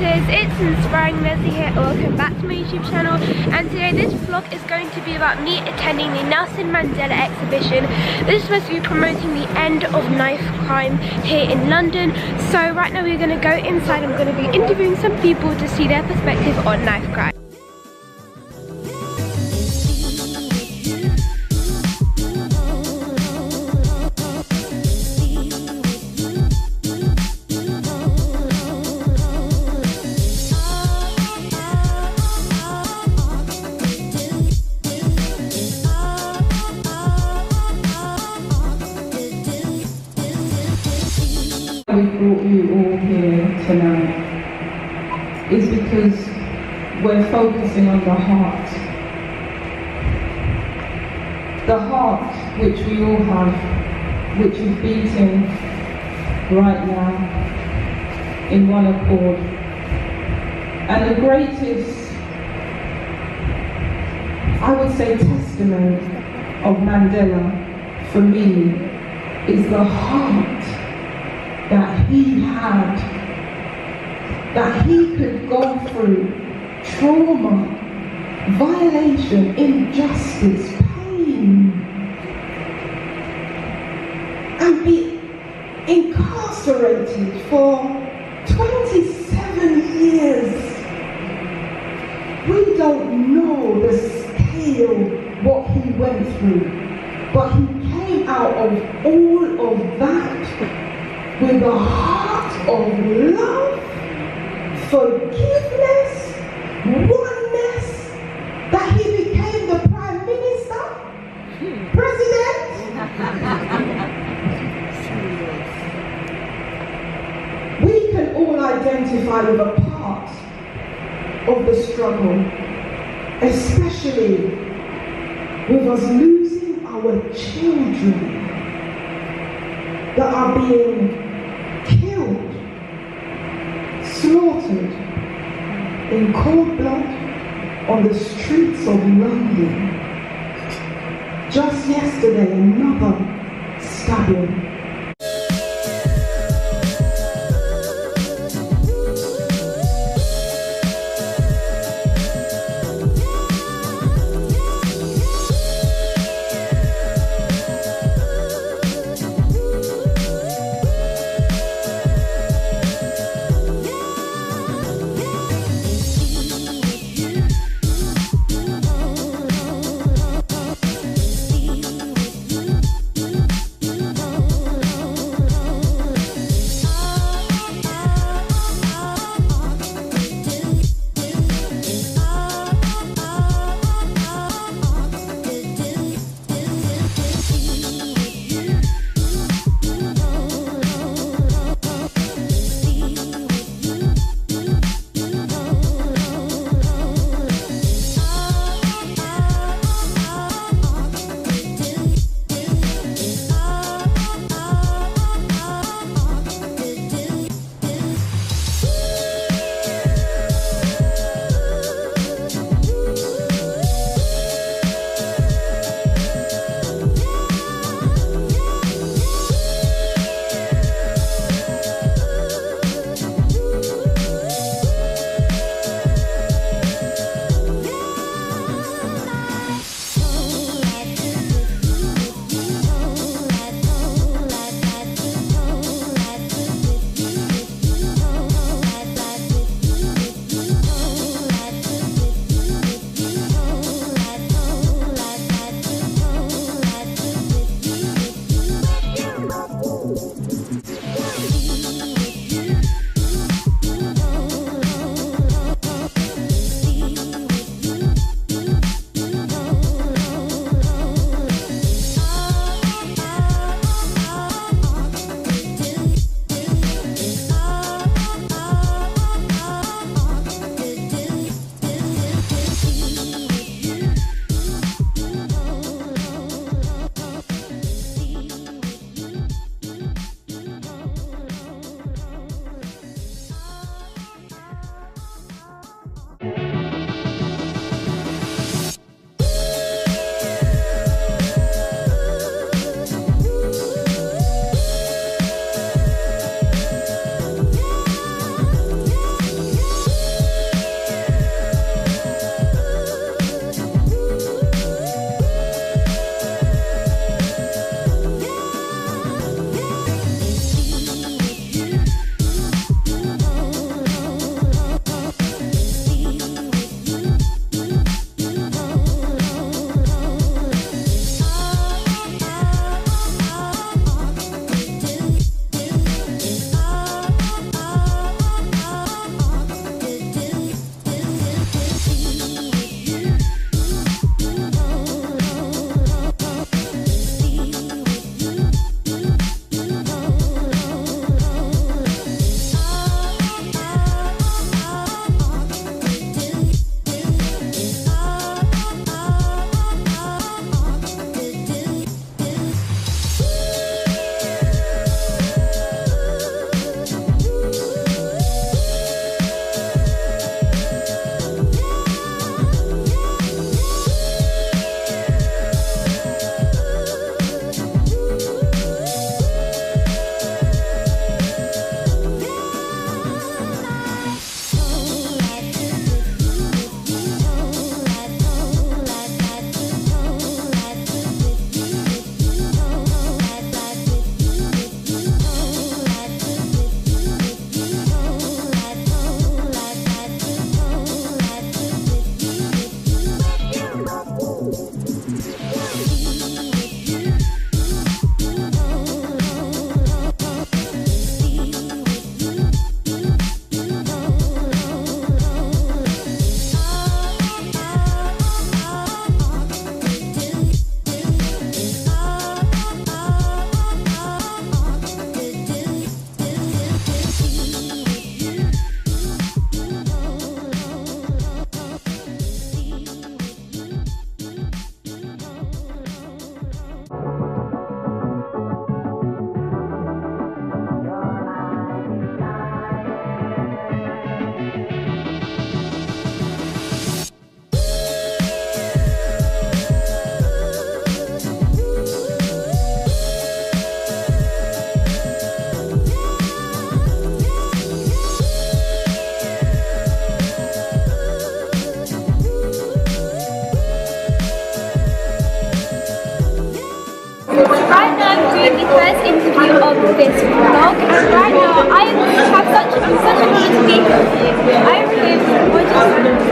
Inspirators, it's Vanessa here. Welcome back to my YouTube channel, and today this vlog is going to be about me attending the Nelson Mandela exhibition. This is supposed to be promoting the end of knife crime here in London. So right now we're going to go inside. I'm going to be interviewing some people to see their perspective on knife crime. We brought you all here tonight is because we're focusing on the heart which we all have, which is beating right now in one accord. And the greatest, I would say, testament of Mandela for me is the heart that he had, that he could go through trauma, violation, injustice, pain, and be incarcerated for 27 years. We don't know the scale what he went through, but he came out of all of that with a heart of love, forgiveness, oneness, that he became the Prime Minister, President. We can all identify with a part of the struggle, especially with us losing our children that are being killed, slaughtered in cold blood on the streets of London. Just yesterday, another stabbing. doing the first interview of this vlog, and right now I have such an honor to be here with you. I am here with gorgeous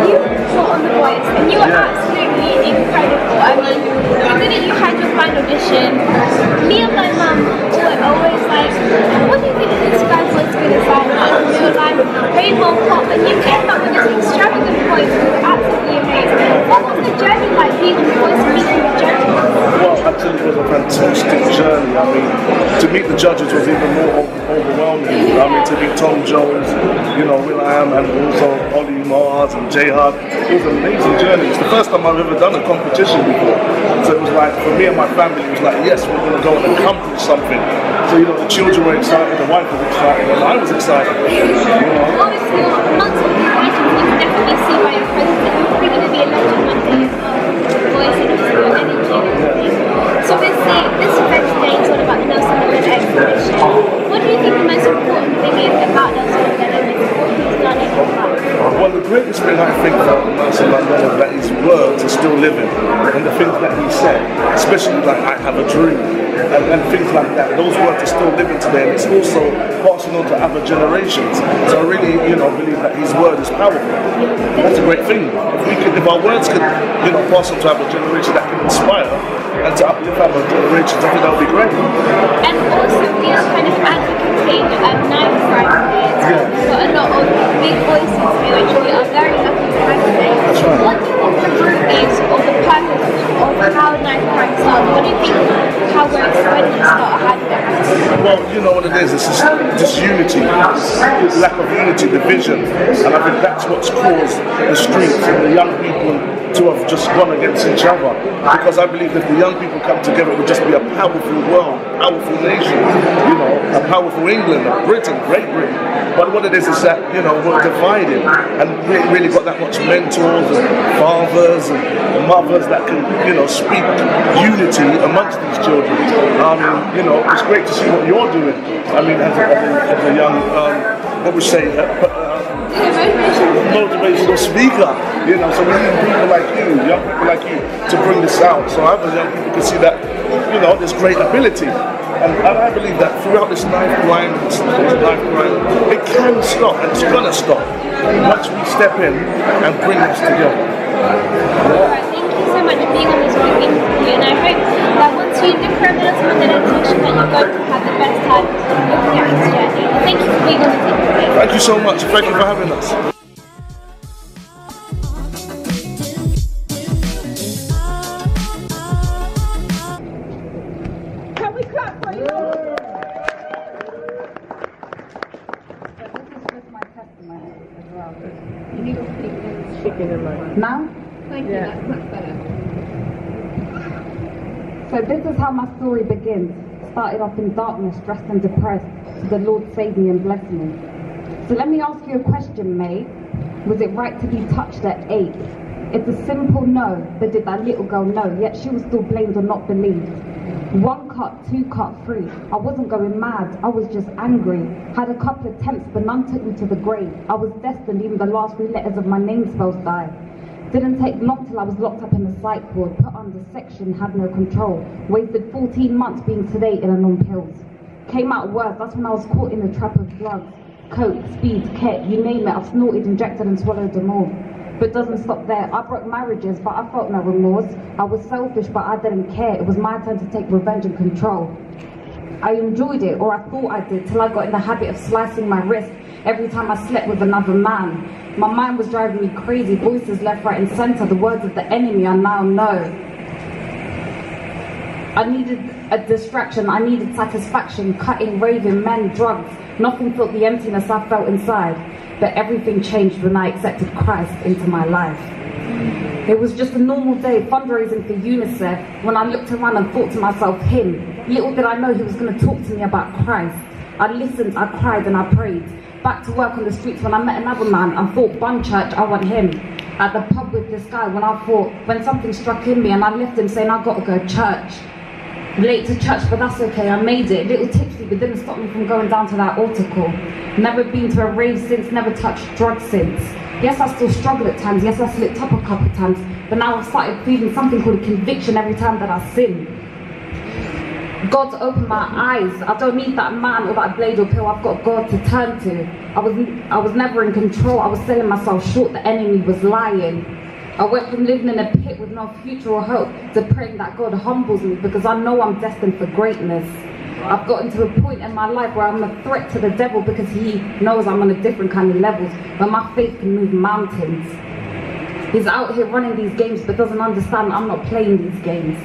you were on The Voice, and you were absolutely incredible. I mean, the minute you had your final audition, me and my mum were always like, what do you think this guy's voice is going to sound like? And we were like, rainbow pop, and you came up with this extravagant voice, which was absolutely amazing. What was the journey like being on The Voice and meeting the judges? Well, actually, it was a fantastic journey. I mean, to meet the judges was even more overwhelming. I mean, to meet Tom Jones, will.i.am, and also Ollie Mars and J Hub. It was an amazing journey. It's the first time I've ever done a competition before. So it was like, for me and my family, it was like, yes, we're going to go and accomplish something. So, the children were excited, the wife was excited, and I was excited. Obviously, months of preparation, you can definitely see by your presence that you're probably going to be a legend one day as well. The voice and your energy and everything. So obviously, this event today is all about the Nelson Mandela exhibition. What do you think the most important thing is about Nelson Mandela and what he's done in his life? Well, the greatest thing I think about Nelson Mandela is that his words are still living, and the things that he said, especially like "I have a dream" and things like that. Those words are still living today, and it's also passing on to other generations. So I really, believe that his word is powerful. That's a great thing. If our words could, pass on to other generations, that can inspire and to uplift other generations, I think that would be great. And also, he's kind of advocating knife crime kids. We've got a lot of big voices here, which we are very lucky to have today. That's right. What do you think the root is of the purpose of how knife crime started? What do you think, how we're explaining it started? How did that happen? Well, you know what it is, it's just unity, lack of unity, division, and I think that's what's caused the streets and the young people to have just gone against each other. Because I believe if the young people come together, it would just be a powerful world, powerful nation, a powerful England, a Britain, Great Britain. But what it is that, we're divided, and we ain't really got that much mentors and fathers and mothers that can, speak unity amongst these children. It's great to see what you're doing. I mean, as a young, what we say, motivational speaker, so we need people like you, young people like you, to bring this out, so other young people can see that, there's great ability, and I believe that throughout this knife crime, it can stop, and it's gonna stop, once we step in and bring us together. Alright, thank you so much for being on this long interview, and I hope that once you declare Nelson Mandela exhibition that you're going to have the best time looking at his journey. And thank you for being on this interview. Thank you so much, thank you for having us. Can we clap for you? You need to speak in the mic. Now? Thank you, that's much better. So this is how my story begins. Started off in darkness, stressed and depressed. The Lord saved me and blessed me. So let me ask you a question, May. Was it right to be touched at 8? It's a simple no, but did that little girl know? Yet she was still blamed or not believed. 1 cut, 2 cut, 3. I wasn't going mad, I was just angry. Had a couple attempts, but none took me to the grave. I was destined, even the last 3 letters of my name spells died. Didn't take long till I was locked up in the psych ward, put under section, had no control. Wasted 14 months being sedated and on pills. Came out worse, that's when I was caught in the trap of drugs. Coke, speed, ket, you name it, I've snorted, injected and swallowed them all. But doesn't stop there. I broke marriages, but I felt no remorse. I was selfish, but I didn't care. It was my turn to take revenge and control. I enjoyed it, or I thought I did, till I got in the habit of slicing my wrist every time I slept with another man. My mind was driving me crazy, voices left, right and centre, the words of the enemy I now know. I needed a distraction, I needed satisfaction, cutting, raving, men, drugs. Nothing filled the emptiness I felt inside. But everything changed when I accepted Christ into my life. It was just a normal day, fundraising for UNICEF, when I looked around and thought to myself, him. Little did I know he was going to talk to me about Christ. I listened, I cried and I prayed. Back to work on the streets when I met another man and thought, Bun Church, I want him. At the pub with this guy when something struck in me and I left him saying, I got to go to church. Late to church, but that's okay, I made it. Little tipsy, but didn't stop me from going down to that altar. Never been to a rave since, never touched drugs since. Yes, I still struggle at times, yes, I slipped up a couple of times, but now I've started feeling something called a conviction every time that I sin. God to open my eyes. I don't need that man or that blade or pill. I've got God to turn to. I was never in control. I was selling myself short. The enemy was lying. I went from living in a pit with no future or hope to praying that God humbles me, because I know I'm destined for greatness. I've gotten to a point in my life where I'm a threat to the devil, because he knows I'm on a different kind of levels, where my faith can move mountains. He's out here running these games but doesn't understand I'm not playing these games.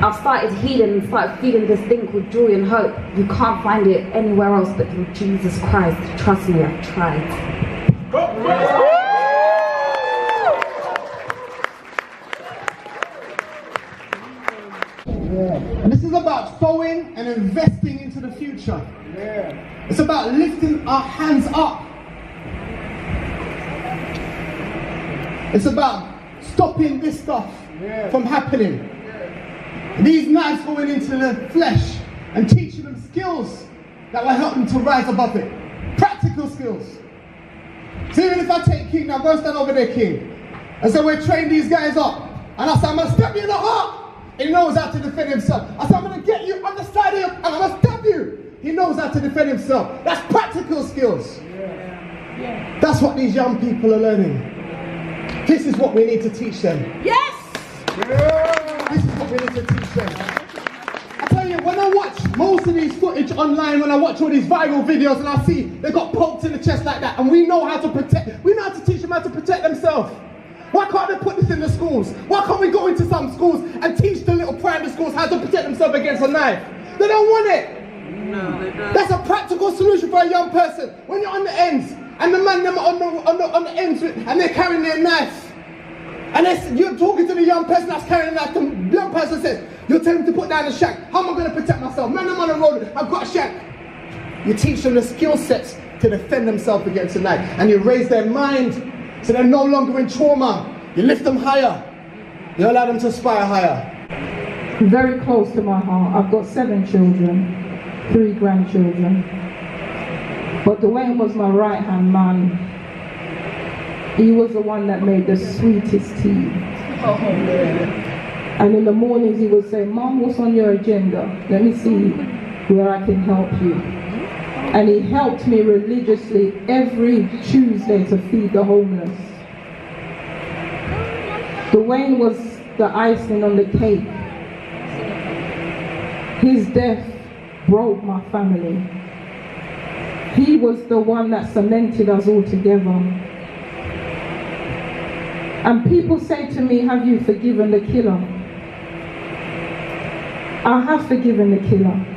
I've started healing and started feeling this thing called joy and hope. You can't find it anywhere else but through Jesus Christ. Trust me, I've tried. And this is about sowing and investing into the future. It's about lifting our hands up. It's about stopping this stuff from happening. These knives going into the flesh and teaching them skills that will help them to rise above it. Practical skills. So even if I take King, now go stand over there, King. And so we're training these guys up. And I say, I'm going to stab you in the heart. He knows how to defend himself. I said, I'm going to get you on the side of you and I'm going to stab you. He knows how to defend himself. That's practical skills. That's what these young people are learning. This is what we need to teach them. Yes! This is what we need to teach them. I tell you, when I watch most of these footage online, when I watch all these viral videos and I see they got poked in the chest like that, and we know how to protect, we know how to teach them how to protect themselves. Why can't they put this in the schools? Why can't we go into some schools and teach the little primary schools how to protect themselves against a knife? They don't want it. No, they don't. That's a practical solution for a young person. When you're on the ends, and the man them on the ends, and they're carrying their knife, and you're talking to the young person that's carrying the knife, the young person says, you're telling him to put down the shank. How am I going to protect myself? Man, I'm on the road, I've got a shank. You teach them the skill sets to defend themselves against a knife, and you raise their mind so they're no longer in trauma. You lift them higher. You allow them to aspire higher. Very close to my heart. I've got 7 children, 3 grandchildren. But Dwayne was my right-hand man. He was the one that made the sweetest tea. And in the mornings he would say, Mom, what's on your agenda? Let me see where I can help you. And he helped me religiously every Tuesday to feed the homeless. Dwayne was the icing on the cake. His death broke my family. He was the one that cemented us all together. And people say to me, have you forgiven the killer? I have forgiven the killer.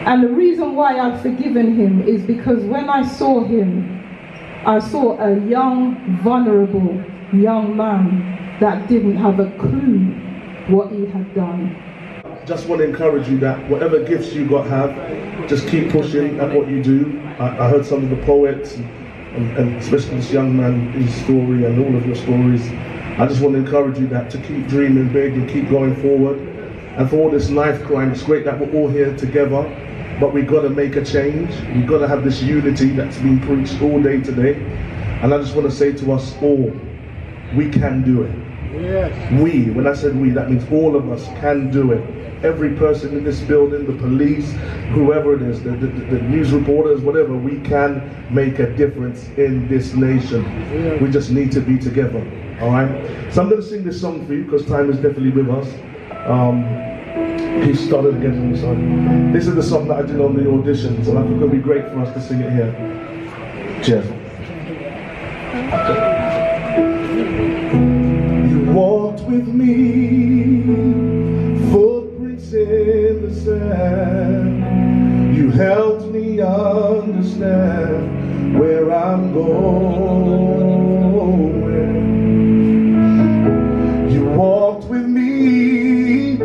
And the reason why I've forgiven him is because when I saw him, I saw a young, vulnerable young man that didn't have a clue what he had done. Just want to encourage you that whatever gifts you have, just keep pushing at what you do. I heard some of the poets, and especially this young man, his story and all of your stories. I just want to encourage you that to keep dreaming big and keep going forward. And for all this knife crime, it's great that we're all here together, but we've got to make a change. We've got to have this unity that's been preached all day today. And I just want to say to us all, we can do it. Yes. We, when I said we, that means all of us can do it. Every person in this building, the police, whoever it is, the news reporters, whatever, we can make a difference in this nation. Yeah. We just need to be together, all right? So I'm going to sing this song for you because time is definitely with us. He started again from the side. This is the song that I did on the auditions, and I think it'll be great for us to sing it here. Cheers. You walked with me, footprints in the sand. You helped me understand where I'm going. You walked with me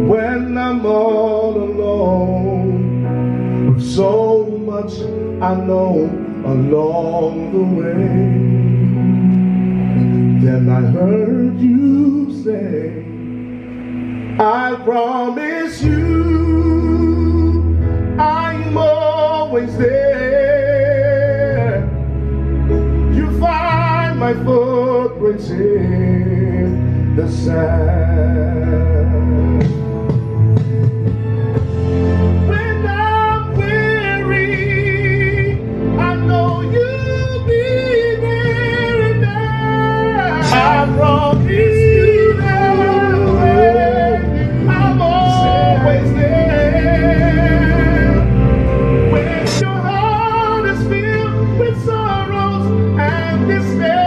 when I'm all alone, with so much I know along the way. Then I heard you say, I promise you I'm always there. You find my footprints in the sand. When I'm weary, I know you'll be there, and I promise you that I'm always there. When your heart is filled with sorrows and despair,